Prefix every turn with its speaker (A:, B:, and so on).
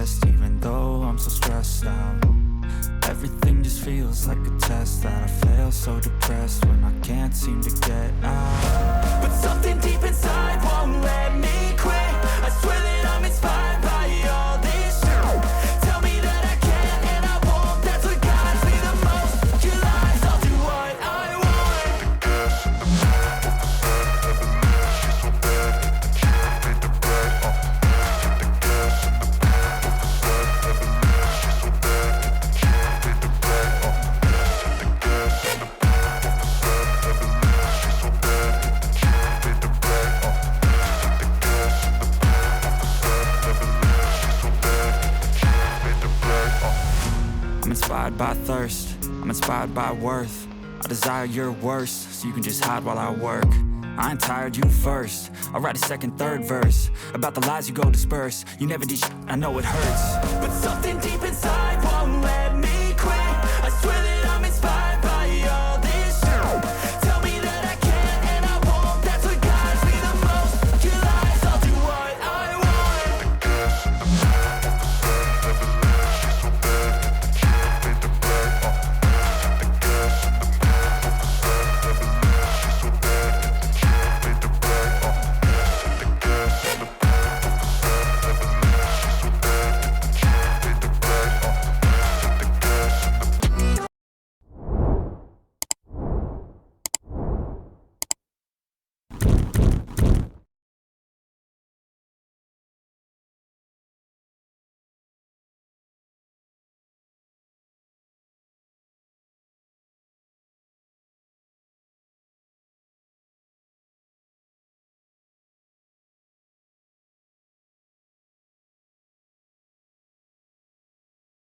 A: best, even though I'm so stressed out. Everything just feels like a test that I fail, so depressed when I can't seem to get out. But something deep inside won't let me quit. I swear that I'm inspired by all this shit. Tell me that I can and I won't. That's what guides me the most. Your lies, I'll do what I want.
B: Gas in the back of the set, Evelyn, she's so bad. She made the bed, hit the gas in the back of the set, Evelyn, she's so bad. She made the bed, hit the gas in the back of the set, Evelyn, she's so bad. She made the bed, hit the gas in the back of the set, Evelyn, she's so bad. She made the bed,
A: I'm inspired by thirst, I'm inspired by worth. I desire your worst, so you can just hide while I work. I ain't tired, you first. I'll write a second, third verse about the lies you go disperse. You never did shit, I know it hurts. But something deep inside won't let